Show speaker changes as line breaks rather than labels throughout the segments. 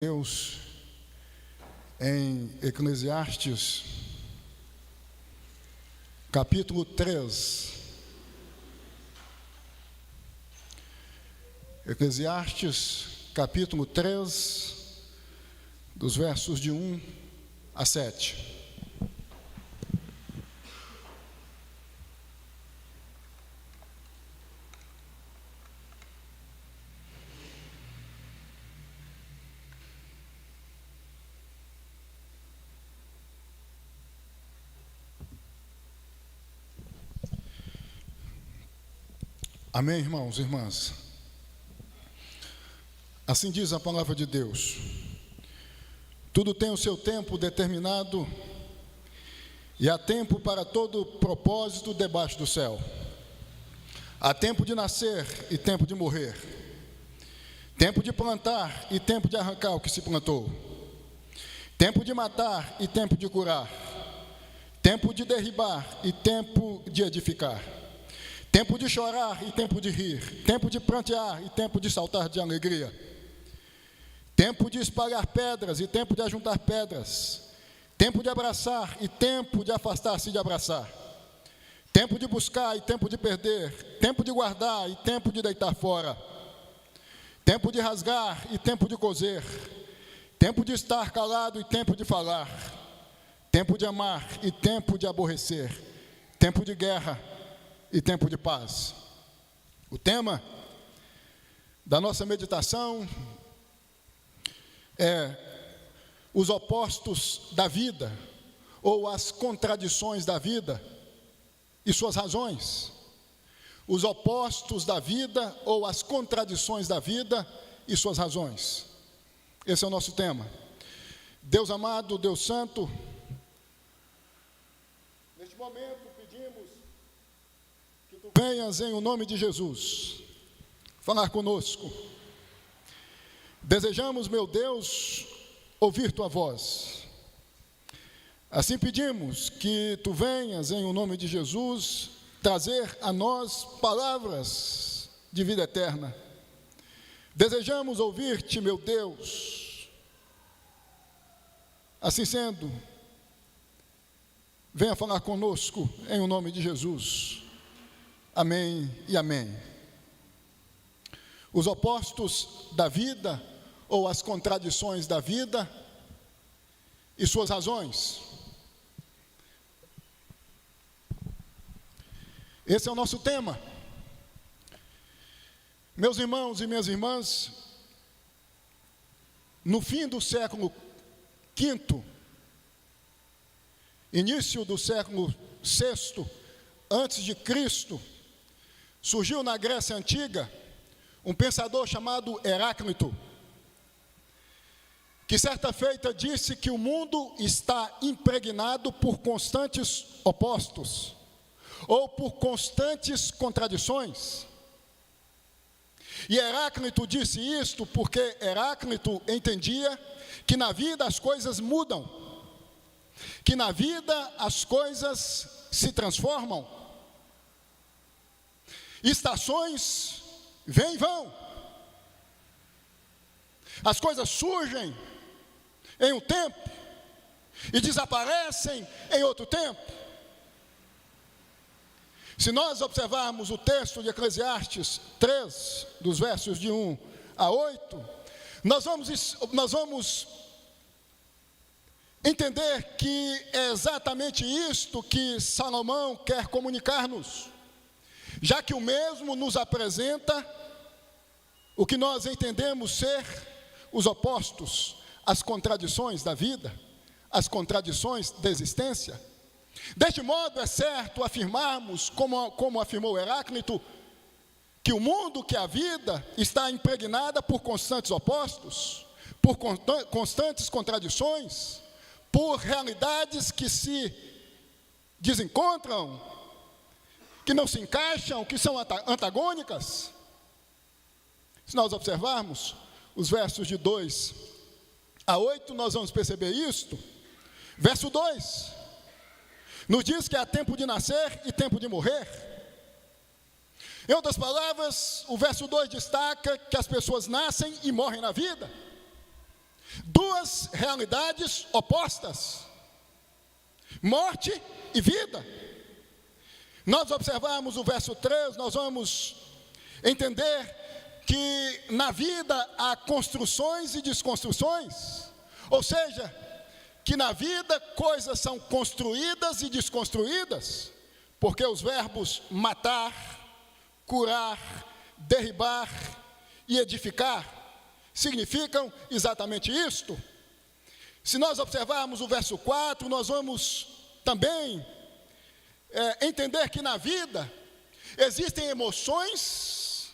Deus em Eclesiastes, capítulo 3. Eclesiastes, capítulo 3, dos versos de 1 a 7. Amém, irmãos e irmãs? Assim diz a palavra de Deus: tudo tem o seu tempo determinado, e há tempo para todo propósito debaixo do céu. Há tempo de nascer e tempo de morrer, tempo de plantar e tempo de arrancar o que se plantou, tempo de matar e tempo de curar, tempo de derribar e tempo de edificar, tempo de chorar e tempo de rir, tempo de prantear e tempo de saltar de alegria, tempo de espalhar pedras e tempo de ajuntar pedras, tempo de abraçar e tempo de afastar-se de abraçar, tempo de buscar e tempo de perder, tempo de guardar e tempo de deitar fora, tempo de rasgar e tempo de coser, tempo de estar calado e tempo de falar, tempo de amar e tempo de aborrecer, tempo de guerra e tempo de paz. O tema da nossa meditação é os opostos da vida, ou as contradições da vida e suas razões. Os opostos da vida, ou as contradições da vida e suas razões. Esse é o nosso tema. Deus amado, Deus santo, neste momento pedimos que tu venhas em o nome de Jesus falar conosco. Desejamos, meu Deus, ouvir tua voz. Assim pedimos que tu venhas em o nome de Jesus trazer a nós palavras de vida eterna. Desejamos ouvir-te, meu Deus. Assim sendo, venha falar conosco em o nome de Jesus. Amém e amém. Os opostos da vida, ou as contradições da vida e suas razões. Esse é o nosso tema. Meus irmãos e minhas irmãs, no fim do século V, início do século VI, antes de Cristo, surgiu na Grécia Antiga um pensador chamado Heráclito, que certa feita disse que o mundo está impregnado por constantes opostos, ou por constantes contradições. E Heráclito disse isto porque Heráclito entendia que na vida as coisas mudam, que na vida as coisas se transformam. Estações vêm e vão. As coisas surgem em um tempo e desaparecem em outro tempo. Se nós observarmos o texto de Eclesiastes 3, dos versos de 1 a 8, nós vamos entender que é exatamente isto que Salomão quer comunicar-nos, já que o mesmo nos apresenta o que nós entendemos ser os opostos, as contradições da vida, as contradições da existência. Deste modo, é certo afirmarmos, como afirmou Heráclito, que o mundo, que a vida, está impregnada por constantes opostos, por constantes contradições, por realidades que se desencontram, que não se encaixam, que são antagônicas. Se nós observarmos os versos de 2 a 8, nós vamos perceber isto. Verso 2 nos diz que há tempo de nascer e tempo de morrer. Em outras palavras, o verso 2 destaca que as pessoas nascem e morrem na vida. Duas realidades opostas: morte e vida. Nós observarmos o verso 3, nós vamos entender que na vida há construções e desconstruções, ou seja, que na vida coisas são construídas e desconstruídas, porque os verbos matar, curar, derribar e edificar significam exatamente isto. Se nós observarmos o verso 4, nós vamos também entender que na vida existem emoções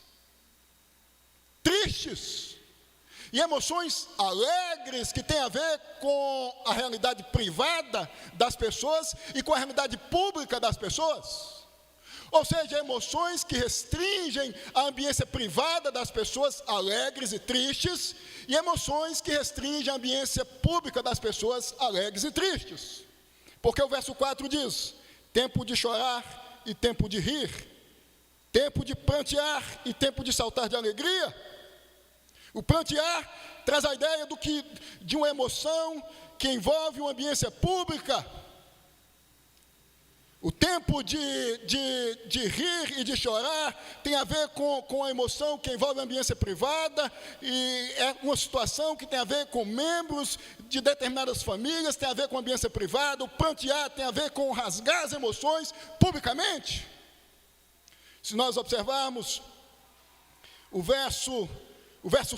tristes e emoções alegres que têm a ver com a realidade privada das pessoas e com a realidade pública das pessoas. Ou seja, emoções que restringem a ambiência privada das pessoas alegres e tristes, e emoções que restringem a ambiência pública das pessoas alegres e tristes. Porque o verso 4 diz: tempo de chorar e tempo de rir, tempo de prantear e tempo de saltar de alegria. O prantear traz a ideia de uma emoção que envolve uma ambiência pública. O tempo de rir e de chorar tem a ver com a emoção que envolve a ambiência privada, e é uma situação que tem a ver com membros de determinadas famílias, tem a ver com a ambiência privada. O prantear tem a ver com rasgar as emoções publicamente. Se nós observarmos o verso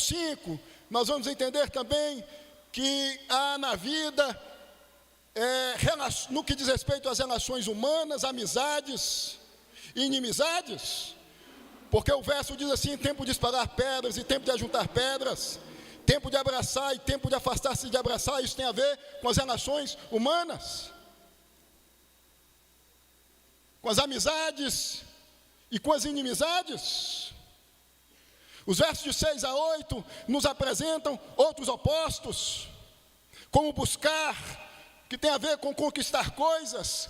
5, nós vamos entender também que há na vida, no que diz respeito às relações humanas, amizades e inimizades, porque o verso diz assim: tempo de espalhar pedras e tempo de ajuntar pedras, tempo de abraçar e tempo de afastar-se de abraçar. Isso tem a ver com as relações humanas, com as amizades e com as inimizades. Os versos de 6 a 8 nos apresentam outros opostos, como buscar, que tem a ver com conquistar coisas,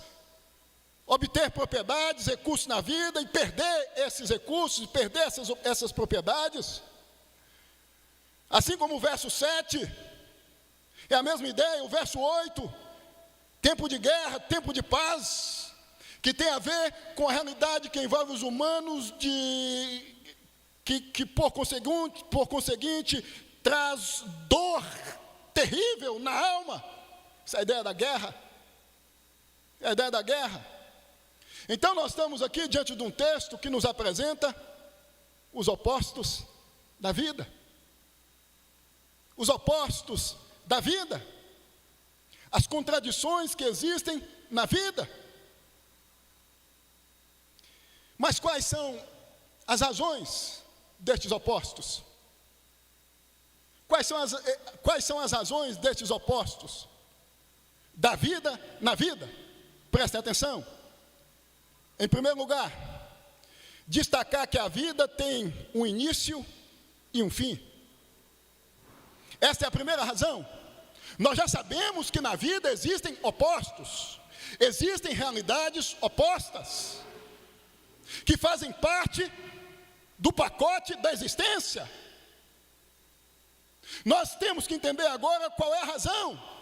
obter propriedades, recursos na vida, e perder esses recursos, e perder essas propriedades. Assim como o verso 7, é a mesma ideia. O verso 8, tempo de guerra, tempo de paz, que tem a ver com a realidade que envolve os humanos, que por conseguinte traz dor terrível na alma. Essa é a ideia da guerra. É a ideia da guerra. Então nós estamos aqui diante de um texto que nos apresenta os opostos da vida. Os opostos da vida. As contradições que existem na vida. Mas quais são as razões destes opostos? Quais são as razões destes opostos da vida na vida? Prestem atenção. Em primeiro lugar, destacar que a vida tem um início e um fim. Esta é a primeira razão. Nós já sabemos que na vida existem opostos, existem realidades opostas, que fazem parte do pacote da existência. Nós temos que entender agora qual é a razão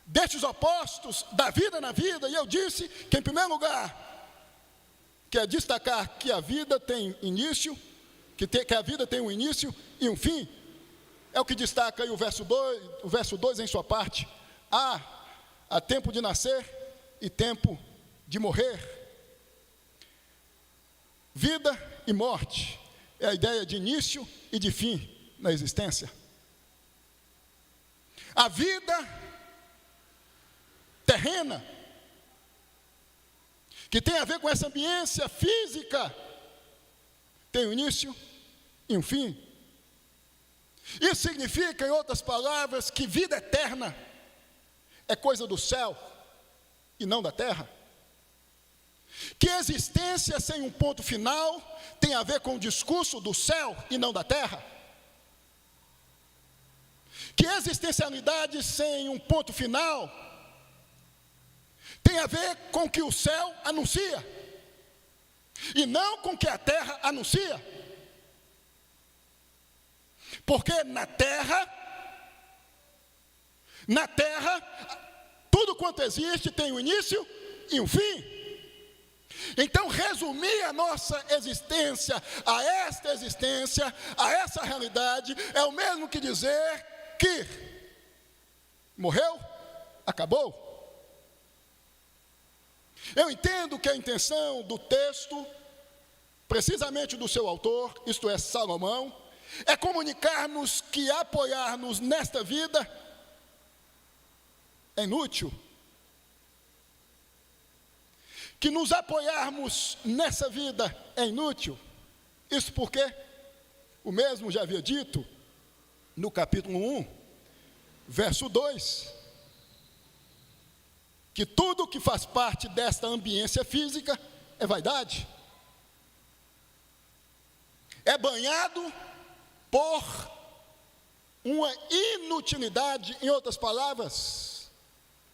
destes opostos da vida na vida. E eu disse que, em primeiro lugar, quer destacar que a vida tem início, que a vida tem um início e um fim. É o que destaca aí o verso 2 em sua parte. Há tempo de nascer e tempo de morrer. Vida e morte é a ideia de início e de fim na existência. A vida terrena, que tem a ver com essa ambiência física, tem um início e um fim. Isso significa, em outras palavras, que vida eterna é coisa do céu e não da terra. Que existência sem um ponto final tem a ver com o discurso do céu e não da terra. Que existencialidade sem um ponto final tem a ver com o que o céu anuncia e não com o que a terra anuncia. Porque na terra Na terra, tudo quanto existe tem um início e um fim. Então, resumir a nossa existência a esta existência, a essa realidade, é o mesmo que dizer que morreu, acabou. Eu entendo que a intenção do texto, precisamente do seu autor, isto é, Salomão, é comunicar-nos que apoiar-nos nesta vida é inútil. Que nos apoiarmos nessa vida é inútil. Isso porque o mesmo já havia dito no capítulo 1, verso 2, que tudo que faz parte desta ambiência física é vaidade. É banhado por uma inutilidade, em outras palavras,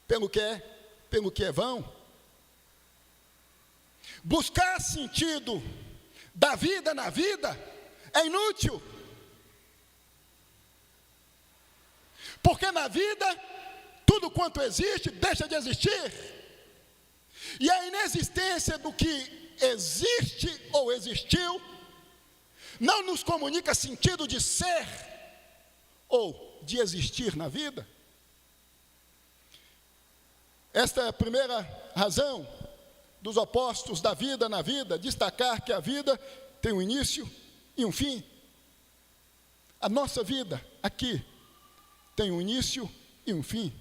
pelo que é vão. Buscar sentido da vida na vida é inútil. Porque na vida, tudo quanto existe, deixa de existir. E a inexistência do que existe ou existiu, não nos comunica sentido de ser ou de existir na vida. Esta é a primeira razão dos opostos da vida na vida, destacar que a vida tem um início e um fim. A nossa vida aqui tem um início e um fim.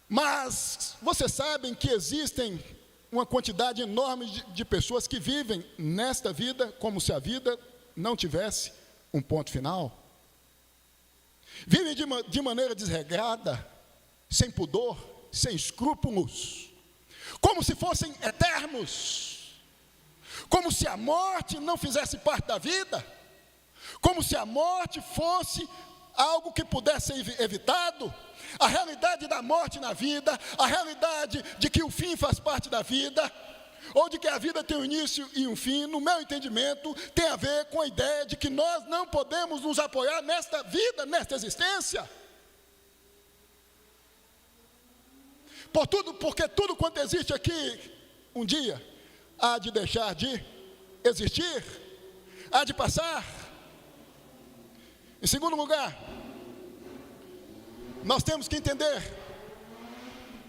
Mas vocês sabem que existem uma quantidade enorme de pessoas que vivem nesta vida como se a vida não tivesse um ponto final. Vivem de maneira desregrada, sem pudor, sem escrúpulos, como se fossem eternos, como se a morte não fizesse parte da vida, como se a morte fosse algo que pudesse ser evitado. A realidade da morte na vida, a realidade de que o fim faz parte da vida, ou de que a vida tem um início e um fim, no meu entendimento, tem a ver com a ideia de que nós não podemos nos apoiar nesta vida, nesta existência. Porque tudo quanto existe aqui, um dia, há de deixar de existir, há de passar. Em segundo lugar, nós temos que entender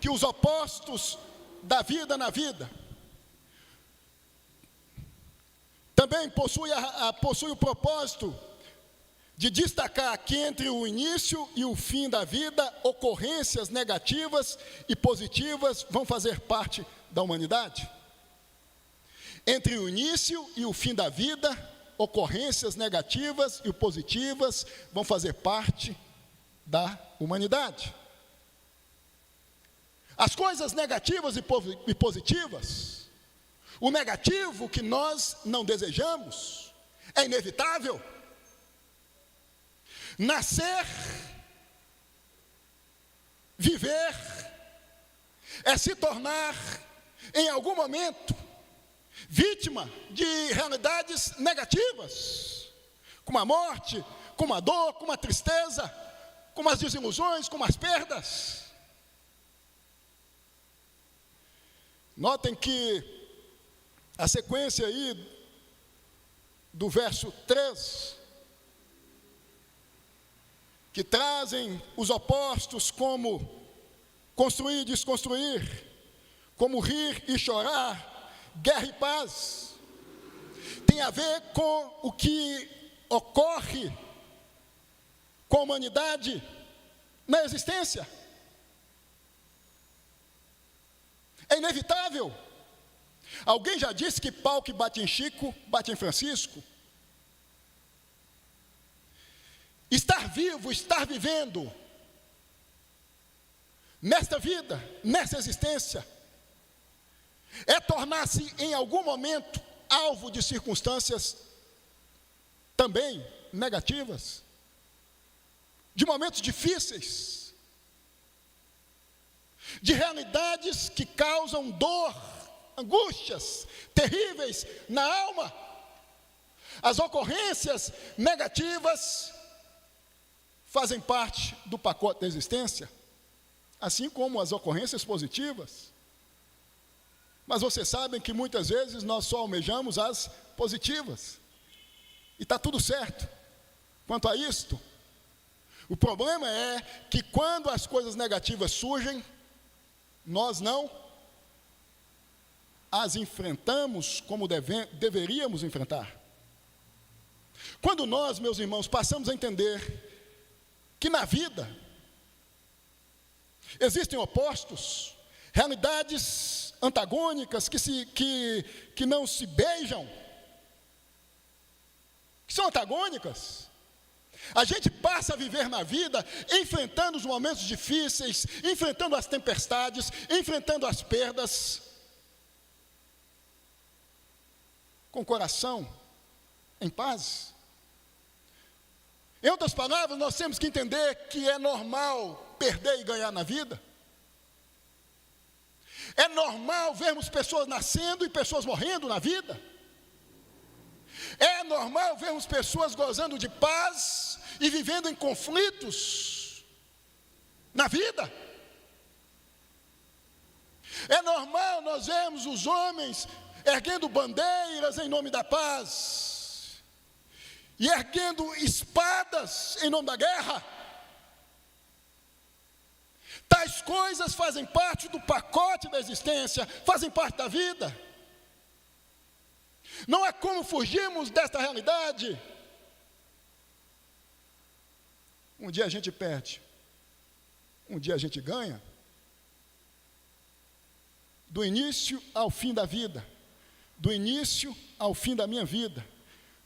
que os opostos da vida na vida também possuem o propósito de destacar que entre o início e o fim da vida, ocorrências negativas e positivas vão fazer parte da humanidade. Entre o início e o fim da vida, ocorrências negativas e positivas vão fazer parte da humanidade. As coisas negativas e positivas, o negativo que nós não desejamos, é inevitável. Nascer, viver, é se tornar, em algum momento, vítima de realidades negativas, como a morte, como a dor, como a tristeza, como as desilusões, como as perdas. Notem que a sequência aí do verso 3, que trazem os opostos como construir e desconstruir, como rir e chorar, guerra e paz, tem a ver com o que ocorre com a humanidade na existência. É inevitável. Alguém já disse que pau que bate em Chico, bate em Francisco. Estar vivo, estar vivendo, nesta vida, nessa existência, é tornar-se em algum momento alvo de circunstâncias também negativas, de momentos difíceis, de realidades que causam dor, angústias terríveis na alma. As ocorrências negativas fazem parte do pacote da existência, assim como as ocorrências positivas. Mas vocês sabem que muitas vezes nós só almejamos as positivas. E está tudo certo quanto a isto. O problema é que quando as coisas negativas surgem, nós não as enfrentamos como deveríamos enfrentar. Quando nós, meus irmãos, passamos a entender que na vida existem opostos, realidades antagônicas que não se beijam, que são antagônicas, a gente passa a viver na vida enfrentando os momentos difíceis, enfrentando as tempestades, enfrentando as perdas, com o coração em paz. Em outras palavras, nós temos que entender que é normal perder e ganhar na vida. É normal vermos pessoas nascendo e pessoas morrendo na vida. É normal vermos pessoas gozando de paz e vivendo em conflitos na vida. É normal nós vermos os homens erguendo bandeiras em nome da paz e erguendo espadas em nome da guerra. Tais coisas fazem parte do pacote da existência, fazem parte da vida. Não há como fugirmos desta realidade. Um dia a gente perde, um dia a gente ganha. Do início ao fim da vida, do início ao fim da minha vida,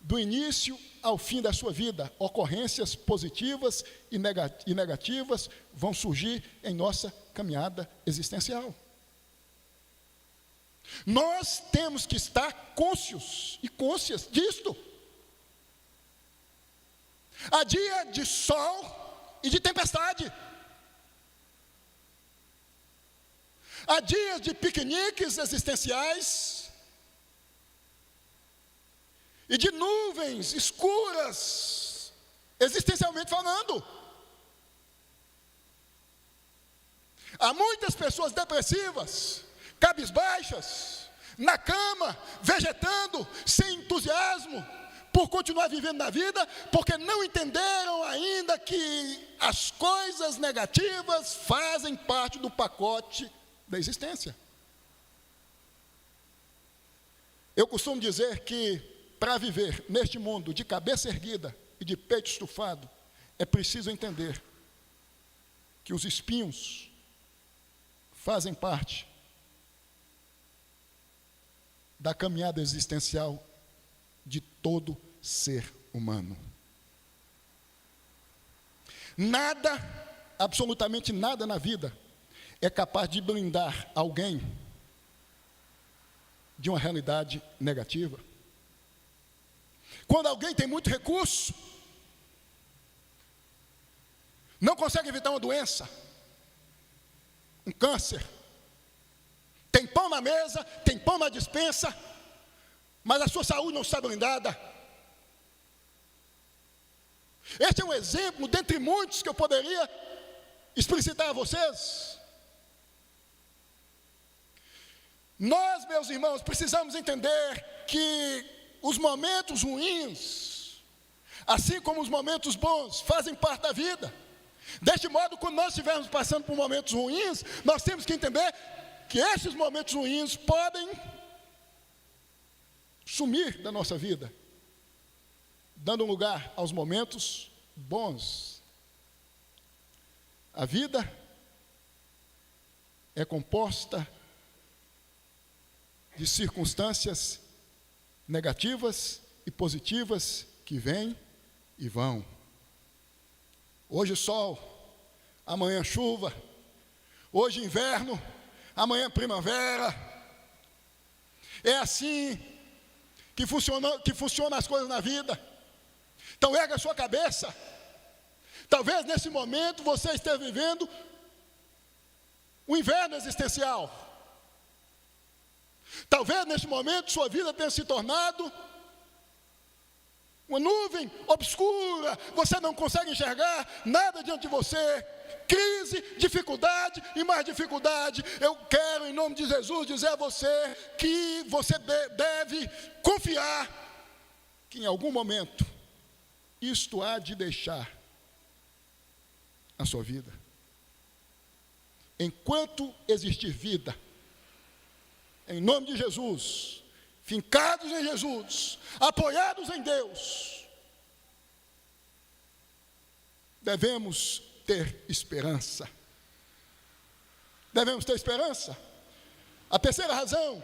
do início ao fim da sua vida, ocorrências positivas e negativas vão surgir em nossa caminhada existencial. Nós temos que estar cônscios e cônscias disto. Há dia de sol e de tempestade. Há dias de piqueniques existenciais e de nuvens escuras, existencialmente falando. Há muitas pessoas depressivas, cabisbaixas, na cama, vegetando, sem entusiasmo, por continuar vivendo na vida, porque não entenderam ainda que as coisas negativas fazem parte do pacote da existência. Eu costumo dizer que para viver neste mundo de cabeça erguida e de peito estufado, é preciso entender que os espinhos fazem parte da caminhada existencial de todo ser humano. Nada, absolutamente nada na vida é capaz de blindar alguém de uma realidade negativa. Quando alguém tem muito recurso, não consegue evitar uma doença, um câncer, tem pão na mesa, tem pão na despensa, mas a sua saúde não está blindada. Este é um exemplo dentre muitos que eu poderia explicitar a vocês. Nós, meus irmãos, precisamos entender que os momentos ruins, assim como os momentos bons, fazem parte da vida. Deste modo, quando nós estivermos passando por momentos ruins, nós temos que entender que esses momentos ruins podem sumir da nossa vida, dando lugar aos momentos bons. A vida é composta de circunstâncias negativas e positivas que vêm e vão. Hoje sol, amanhã chuva, hoje inverno, amanhã primavera. É assim que funcionam as coisas na vida. Então erga a sua cabeça. Talvez nesse momento você esteja vivendo um inverno existencial. Talvez neste momento sua vida tenha se tornado Uma nuvem obscura, você não consegue enxergar nada diante de você. Crise, dificuldade e mais dificuldade. Eu quero, em nome de Jesus, dizer a você que você deve confiar que em algum momento isto há de deixar a sua vida. Enquanto existir vida, em nome de Jesus, fincados em Jesus, apoiados em Deus, devemos ter esperança. Devemos ter esperança. A terceira razão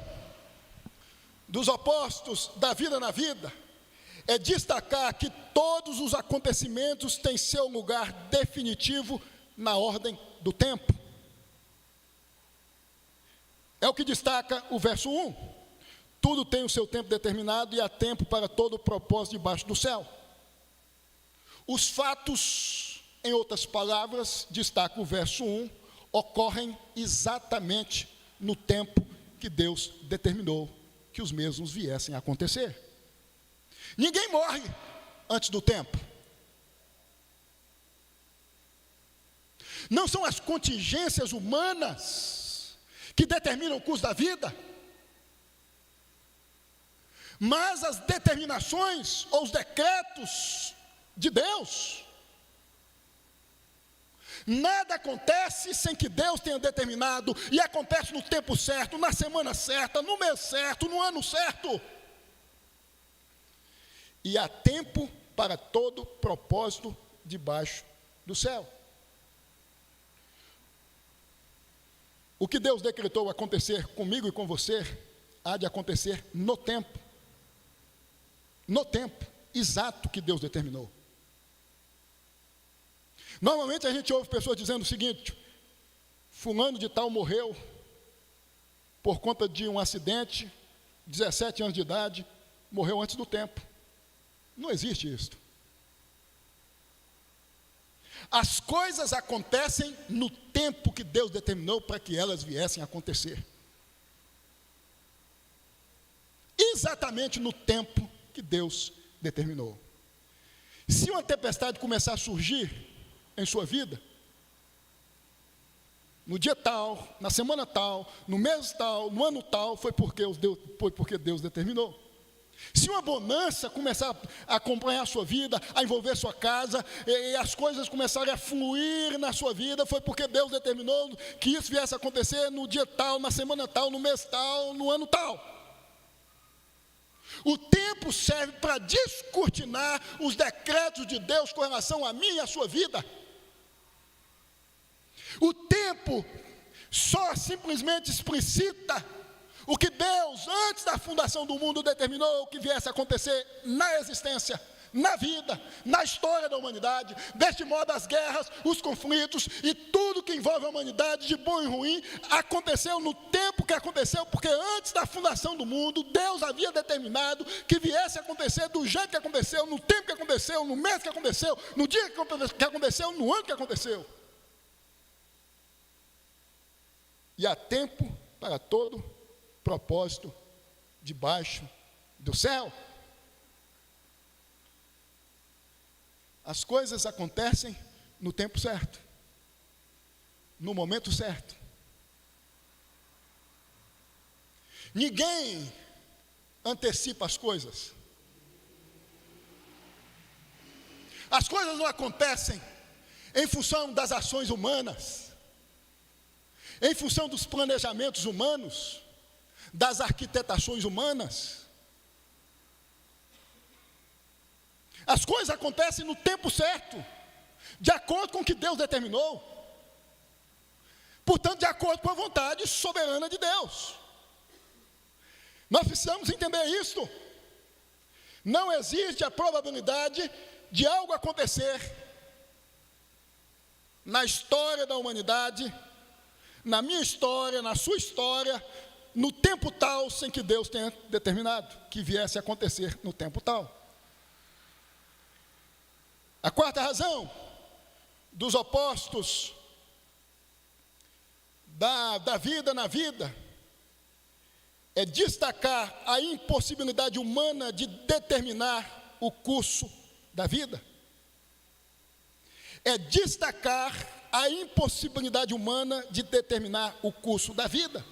dos opostos da vida na vida é destacar que todos os acontecimentos têm seu lugar definitivo na ordem do tempo. É o que destaca o verso 1. Tudo tem o seu tempo determinado e há tempo para todo o propósito debaixo do céu. Os fatos, em outras palavras, destaca o verso 1, ocorrem exatamente no tempo que Deus determinou que os mesmos viessem a acontecer. Ninguém morre antes do tempo. Não são as contingências humanas que determinam o curso da vida, mas as determinações ou os decretos de Deus. Nada acontece sem que Deus tenha determinado, e acontece no tempo certo, na semana certa, no mês certo, no ano certo. E há tempo para todo propósito debaixo do céu. O que Deus decretou acontecer comigo e com você, há de acontecer no tempo. No tempo exato que Deus determinou. Normalmente a gente ouve pessoas dizendo o seguinte: fulano de tal morreu por conta de um acidente, 17 anos de idade, morreu antes do tempo. Não existe isso. As coisas acontecem no tempo que Deus determinou para que elas viessem a acontecer. Exatamente no tempo que Deus determinou. Se uma tempestade começar a surgir em sua vida, no dia tal, na semana tal, no mês tal, no ano tal, foi porque Deus determinou. Se uma bonança começar a acompanhar a sua vida, a envolver sua casa, e as coisas começarem a fluir na sua vida, foi porque Deus determinou que isso viesse a acontecer no dia tal, na semana tal, no mês tal, no ano tal. O tempo serve para descortinar os decretos de Deus com relação a mim e a sua vida. O tempo só simplesmente explicita o que Deus, antes da fundação do mundo, determinou que viesse a acontecer na existência, na vida, na história da humanidade. Deste modo, as guerras, os conflitos e tudo que envolve a humanidade, de bom e ruim, aconteceu no tempo que aconteceu, porque antes da fundação do mundo, Deus havia determinado que viesse a acontecer do jeito que aconteceu, no tempo que aconteceu, no mês que aconteceu, no dia que aconteceu, no ano que aconteceu. E há tempo para todo propósito debaixo do céu. As coisas acontecem no tempo certo, no momento certo. Ninguém antecipa as coisas. As coisas não acontecem em função das ações humanas, em função dos planejamentos humanos, das arquitetações humanas. As coisas acontecem no tempo certo, de acordo com o que Deus determinou. Portanto, de acordo com a vontade soberana de Deus. Nós precisamos entender isso. Não existe a probabilidade de algo acontecer na história da humanidade, na minha história, na sua história, no tempo tal, sem que Deus tenha determinado que viesse a acontecer no tempo tal. A quarta razão dos opostos da vida na vida é destacar a impossibilidade humana de determinar o curso da vida. É destacar a impossibilidade humana de determinar o curso da vida.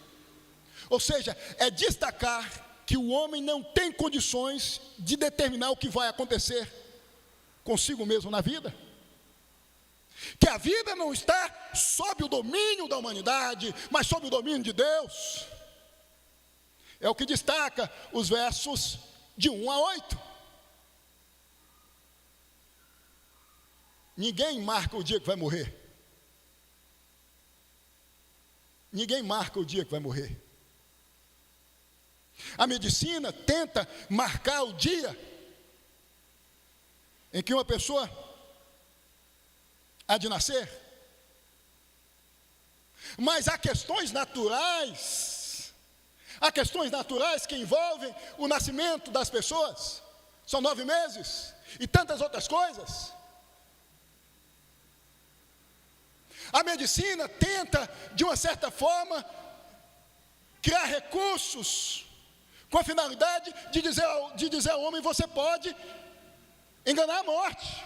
Ou seja, é destacar que o homem não tem condições de determinar o que vai acontecer consigo mesmo na vida. Que a vida não está sob o domínio da humanidade, mas sob o domínio de Deus. É o que destaca os versos de 1 a 8. Ninguém marca o dia que vai morrer. Ninguém marca o dia que vai morrer. A medicina tenta marcar o dia em que uma pessoa há de nascer. Mas há questões naturais que envolvem o nascimento das pessoas. São 9 meses e tantas outras coisas. A medicina tenta, de uma certa forma, criar recursos com a finalidade de dizer ao homem: você pode enganar a morte.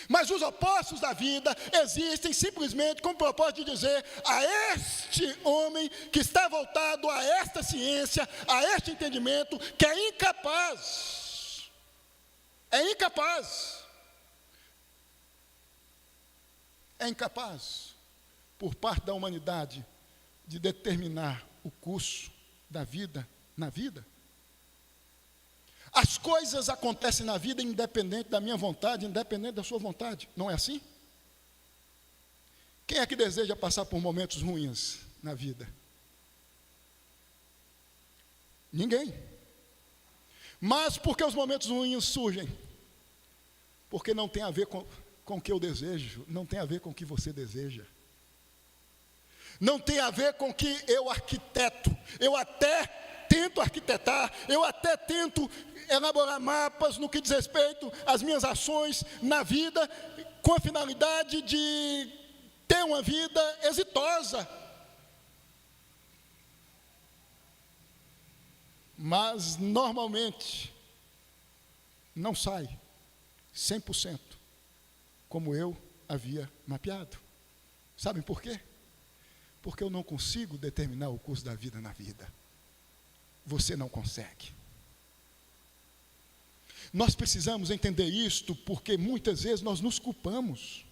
Mas os opostos da vida existem simplesmente com o propósito de dizer a este homem que está voltado a esta ciência, a este entendimento, que é incapaz. É incapaz, por parte da humanidade, de determinar o curso da vida na vida. As coisas acontecem na vida independente da minha vontade, independente da sua vontade. Não é assim? Quem é que deseja passar por momentos ruins na vida? Ninguém. Mas por que os momentos ruins surgem? Porque não tem a ver com o que eu desejo, não tem a ver com o que você deseja. Não tem a ver com o que eu arquiteto. Eu até tento arquitetar, eu até tento elaborar mapas no que diz respeito às minhas ações na vida, com a finalidade de ter uma vida exitosa. Mas, normalmente, não sai 100% como eu havia mapeado. Sabem por quê? Porque eu não consigo determinar o curso da vida na vida. Você não consegue. Nós precisamos entender isto, porque muitas vezes nós nos culpamos.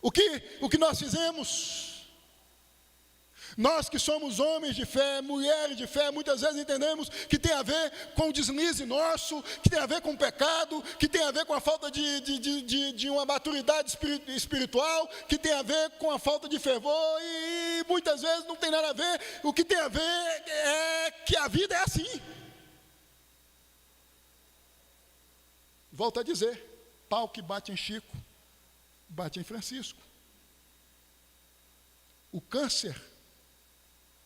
O que nós fizemos? Nós que somos homens de fé, mulheres de fé, muitas vezes entendemos que tem a ver com o deslize nosso, que tem a ver com o pecado, que tem a ver com a falta de uma maturidade espiritual, que tem a ver com a falta de fervor, e muitas vezes não tem nada a ver. O que tem a ver é que a vida é assim. Volto a dizer, pau que bate em Chico, bate em Francisco. O câncer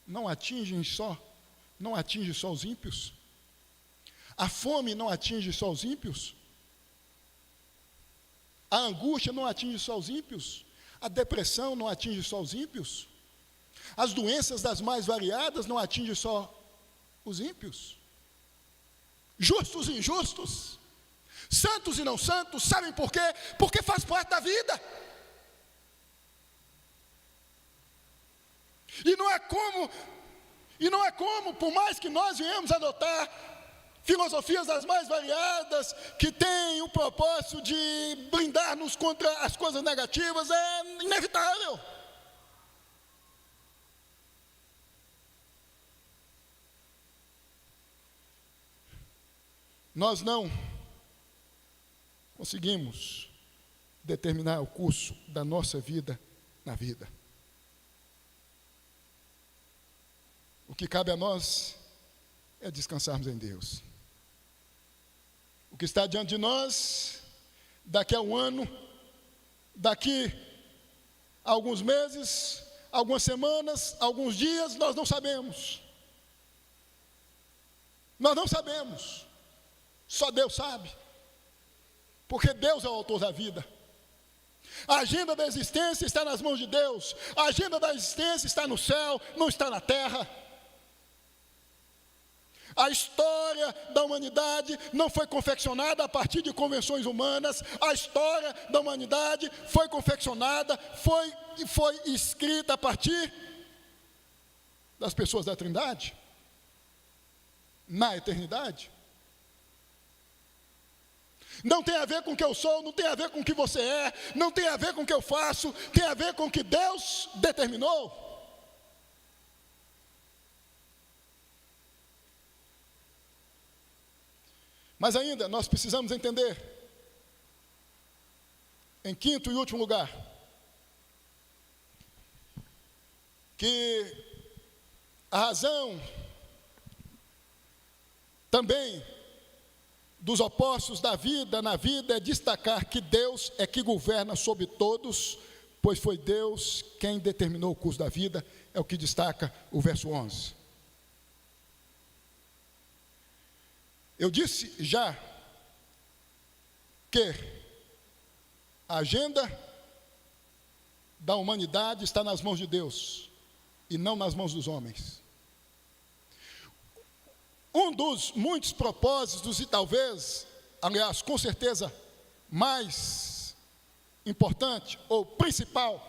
não atinge só os ímpios. A fome não atinge só os ímpios. A angústia não atinge só os ímpios. A depressão não atinge só os ímpios. As doenças das mais variadas não atingem só os ímpios. Justos e injustos, santos e não santos, sabem por quê? Porque faz parte da vida. E não é como, por mais que nós venhamos adotar filosofias das mais variadas, que têm o propósito de blindar-nos contra as coisas negativas, é inevitável. Nós não conseguimos determinar o curso da nossa vida na vida. O que cabe a nós é descansarmos em Deus. O que está diante de nós, daqui a um ano, daqui a alguns meses, algumas semanas, alguns dias, nós não sabemos. Nós não sabemos. Só Deus sabe. Porque Deus é o autor da vida. A agenda da existência está nas mãos de Deus. A agenda da existência está no céu, não está na terra. A história da humanidade não foi confeccionada a partir de convenções humanas. A história da humanidade foi confeccionada, foi escrita a partir das pessoas da Trindade, na eternidade. Não tem a ver com o que eu sou, não tem a ver com o que você é, não tem a ver com o que eu faço, tem a ver com o que Deus determinou. Mas ainda nós precisamos entender, em quinto e último lugar, que a razão também dos opostos da vida na vida é destacar que Deus é que governa sobre todos, pois foi Deus quem determinou o curso da vida, é o que destaca o verso 11. Eu disse já que a agenda da humanidade está nas mãos de Deus e não nas mãos dos homens. Um dos muitos propósitos, e talvez, aliás, com certeza, mais importante ou principal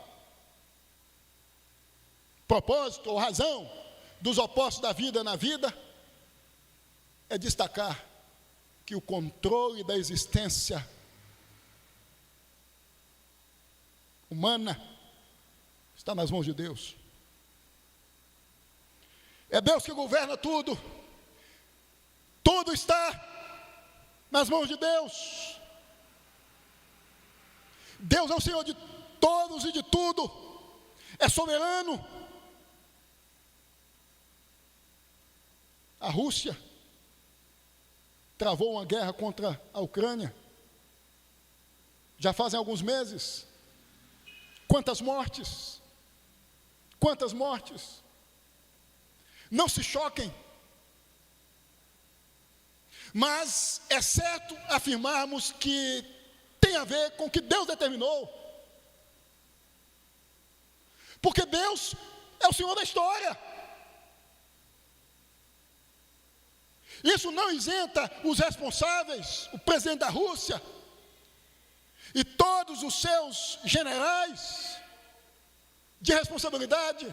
propósito ou razão dos opostos da vida na vida, é destacar que o controle da existência humana está nas mãos de Deus. É Deus que governa tudo. Tudo está nas mãos de Deus. Deus é o Senhor de todos e de tudo. É soberano. A Rússia travou uma guerra contra a Ucrânia. Já fazem alguns meses. Quantas mortes? Quantas mortes? Não se choquem. Mas é certo afirmarmos que tem a ver com o que Deus determinou. Porque Deus é o Senhor da história. Isso não isenta os responsáveis, o presidente da Rússia e todos os seus generais de responsabilidade.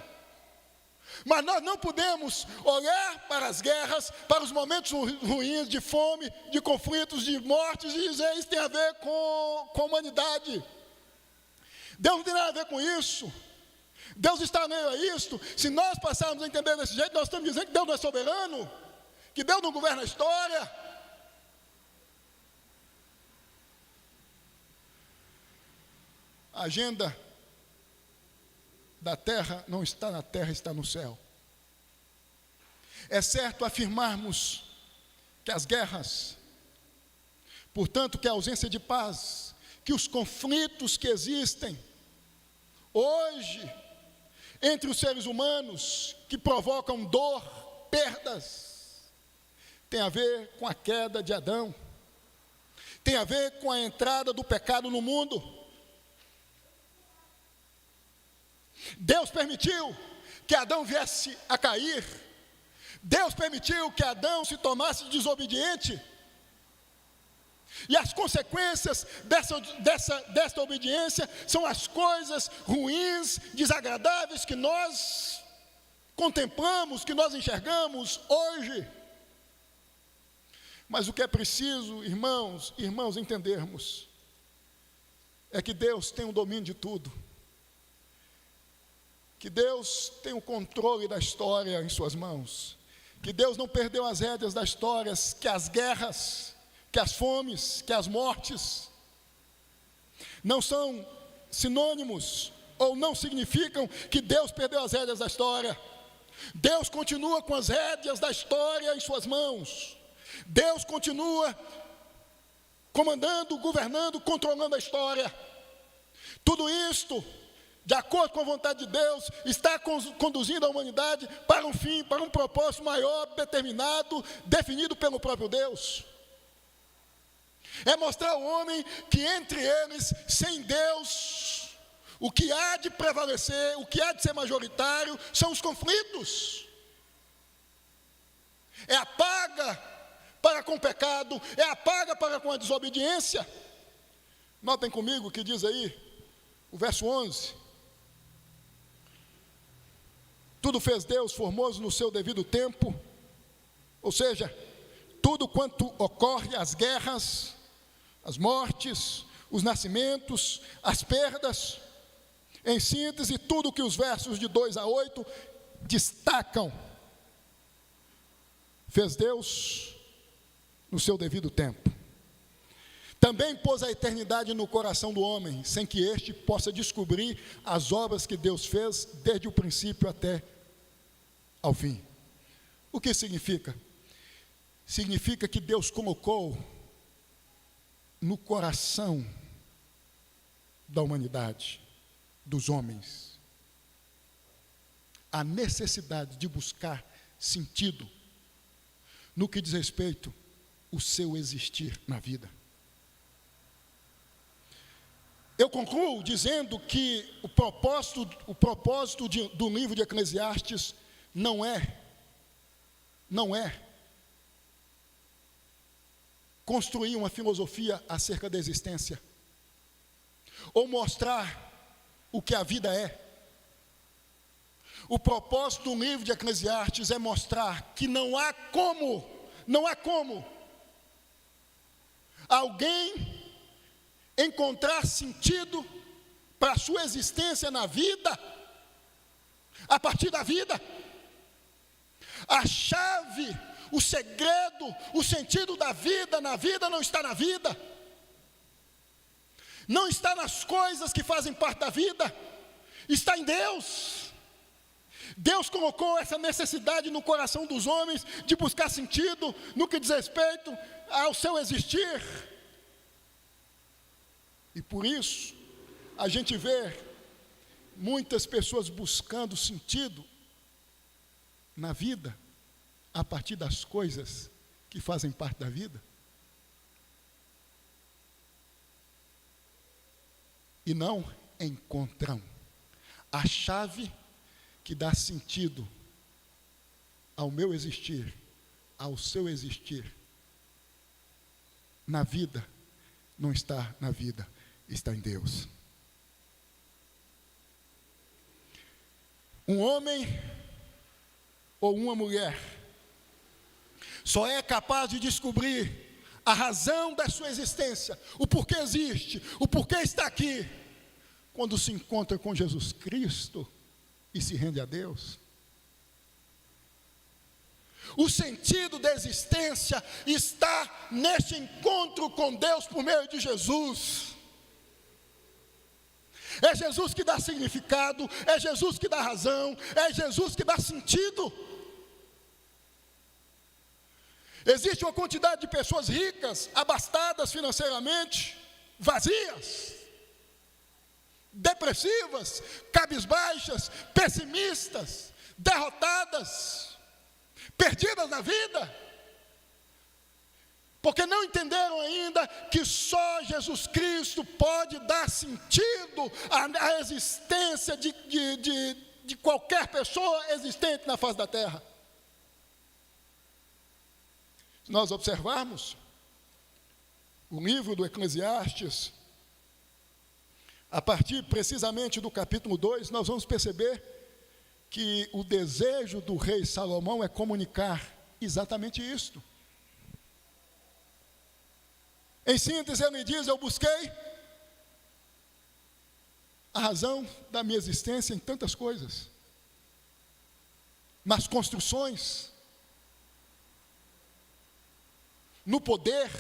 Mas nós não podemos olhar para as guerras, para os momentos ruins de fome, de conflitos, de mortes e dizer isso tem a ver com a humanidade. Deus não tem nada a ver com isso. Deus está no meio a isto. Se nós passarmos a entender desse jeito, nós estamos dizendo que Deus não é soberano, que Deus não governa a história. A agenda da terra não está na terra, está no céu. É certo afirmarmos que as guerras, portanto, que a ausência de paz, que os conflitos que existem hoje entre os seres humanos, que provocam dor, perdas, tem a ver com a queda de Adão, tem a ver com a entrada do pecado no mundo. Deus permitiu que Adão viesse a cair. Deus permitiu que Adão se tornasse desobediente. E as consequências dessa obediência são as coisas ruins, desagradáveis que nós contemplamos, que nós enxergamos hoje. Mas o que é preciso, irmãos, entendermos, é que Deus tem o domínio de tudo. Que Deus tem o controle da história em suas mãos. Que Deus não perdeu as rédeas da história, que as guerras, que as fomes, que as mortes não são sinônimos ou não significam que Deus perdeu as rédeas da história. Deus continua com as rédeas da história em suas mãos. Deus continua comandando, governando, controlando a história. Tudo isto, de acordo com a vontade de Deus, está conduzindo a humanidade para um fim, para um propósito maior, determinado, definido pelo próprio Deus. É mostrar ao homem que entre eles, sem Deus, o que há de prevalecer, o que há de ser majoritário, são os conflitos. é a paga para com o pecado, é a paga para com a desobediência. Notem comigo o que diz aí, o verso 11. Tudo fez Deus formoso no seu devido tempo, ou seja, tudo quanto ocorre, as guerras, as mortes, os nascimentos, as perdas, em síntese, tudo que os versos de 2 a 8 destacam, fez Deus no seu devido tempo. Também pôs a eternidade no coração do homem, sem que este possa descobrir as obras que Deus fez desde o princípio até ao fim. O que significa? Significa que Deus colocou no coração da humanidade, dos homens, a necessidade de buscar sentido no que diz respeito ao seu existir na vida. Eu concluo dizendo que o propósito do livro de Eclesiastes não é construir uma filosofia acerca da existência, ou mostrar o que a vida é. O propósito do livro de Eclesiastes é mostrar que não há como alguém encontrar sentido para a sua existência na vida, a partir da vida. A chave, o segredo, o sentido da vida na vida não está na vida, não está nas coisas que fazem parte da vida, está em Deus. Deus colocou essa necessidade no coração dos homens de buscar sentido no que diz respeito ao seu existir. E por isso, a gente vê muitas pessoas buscando sentido na vida, a partir das coisas que fazem parte da vida. E não encontram a chave que dá sentido ao meu existir, ao seu existir. Na vida, não está na vida, está em Deus. Um homem ou uma mulher só é capaz de descobrir a razão da sua existência, o porquê existe, o porquê está aqui, quando se encontra com Jesus Cristo e se rende a Deus. O sentido da existência está neste encontro com Deus por meio de Jesus. É Jesus que dá significado, é Jesus que dá razão, é Jesus que dá sentido. Existe uma quantidade de pessoas ricas, abastadas financeiramente, vazias, depressivas, cabisbaixas, pessimistas, derrotadas, perdidas na vida, porque não entenderam ainda que só Jesus Cristo pode dar sentido à existência de qualquer pessoa existente na face da terra. Se nós observarmos o livro do Eclesiastes, a partir precisamente do capítulo 2, nós vamos perceber que o desejo do rei Salomão é comunicar exatamente isto. Em síntese, ele diz: eu busquei a razão da minha existência em tantas coisas, nas construções, no poder,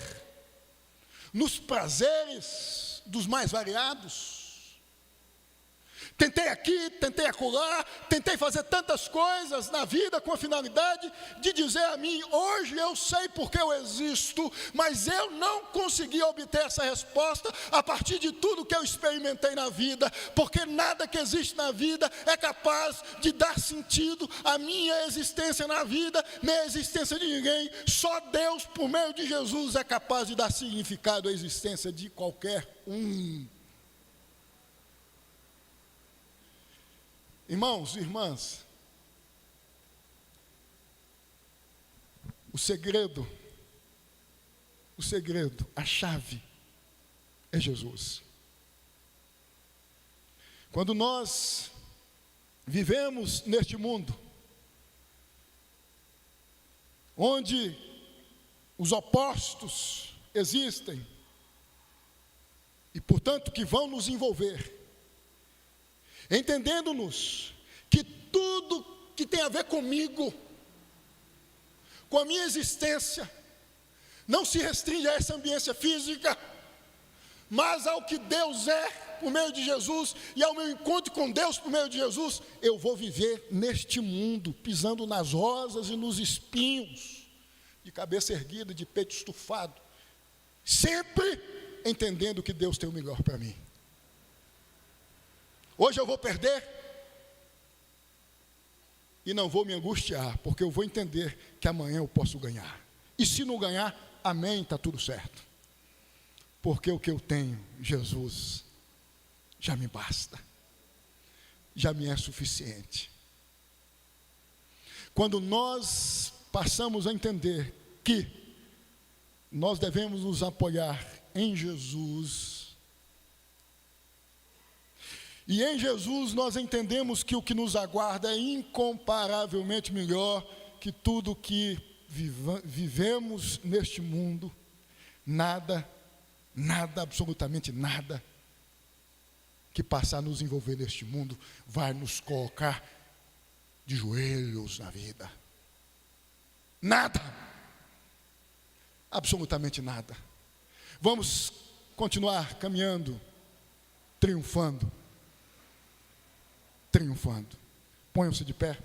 nos prazeres dos mais variados. Tentei aqui, tentei acolá, tentei fazer tantas coisas na vida com a finalidade de dizer a mim: hoje eu sei porque eu existo, mas eu não consegui obter essa resposta a partir de tudo que eu experimentei na vida, porque nada que existe na vida é capaz de dar sentido à minha existência na vida, nem à existência de ninguém. Só Deus, por meio de Jesus, é capaz de dar significado à existência de qualquer um. Irmãos e irmãs, O segredo, a chave é Jesus. Quando nós vivemos neste mundo, onde os opostos existem, e portanto que vão nos envolver, entendendo-nos que tudo que tem a ver comigo, com a minha existência, não se restringe a essa ambiência física, mas ao que Deus é por meio de Jesus, e ao meu encontro com Deus por meio de Jesus, eu vou viver neste mundo, pisando nas rosas e nos espinhos, de cabeça erguida, de peito estufado, sempre entendendo que Deus tem o melhor para mim. Hoje eu vou perder, e não vou me angustiar, porque eu vou entender que amanhã eu posso ganhar. E se não ganhar, amém, está tudo certo. Porque o que eu tenho, Jesus, já me basta. Já me é suficiente. Quando nós passamos a entender que nós devemos nos apoiar em Jesus, e em Jesus nós entendemos que o que nos aguarda é incomparavelmente melhor que tudo que vivemos neste mundo. Nada, absolutamente nada, que passar a nos envolver neste mundo vai nos colocar de joelhos na vida. Nada, absolutamente nada. Vamos continuar caminhando, triunfando. Ponham-se de pé.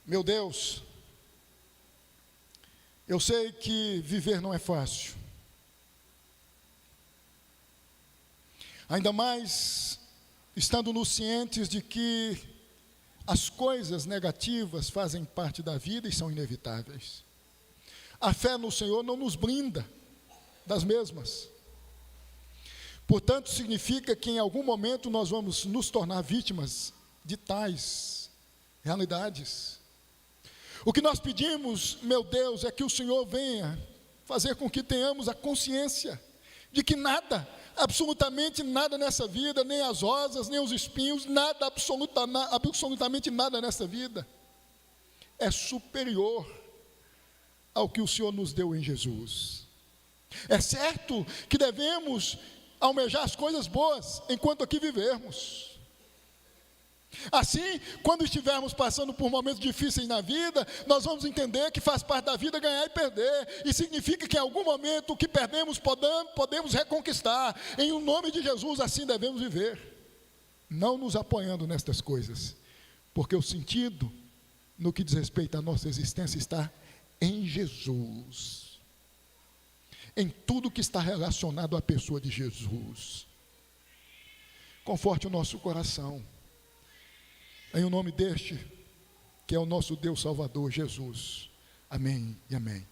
Meu Deus, eu sei que viver não é fácil. Ainda mais estando nos cientes de que as coisas negativas fazem parte da vida e são inevitáveis. A fé no Senhor não nos blinda das mesmas. Portanto, significa que em algum momento nós vamos nos tornar vítimas de tais realidades. O que nós pedimos, meu Deus, é que o Senhor venha fazer com que tenhamos a consciência de que nada, absolutamente nada nessa vida, nem as rosas, nem os espinhos, nada, absolutamente nada nessa vida, é superior ao que o Senhor nos deu em Jesus. É certo que devemos almejar as coisas boas enquanto aqui vivermos. Assim, quando estivermos passando por momentos difíceis na vida, nós vamos entender que faz parte da vida ganhar e perder, e significa que em algum momento o que perdemos podemos reconquistar. Em o nome de Jesus, assim devemos viver, não nos apoiando nestas coisas, porque o sentido no que diz respeito à nossa existência está em Jesus, em tudo que está relacionado à pessoa de Jesus. Conforte o nosso coração, em o nome deste, que é o nosso Deus Salvador, Jesus. Amém e amém.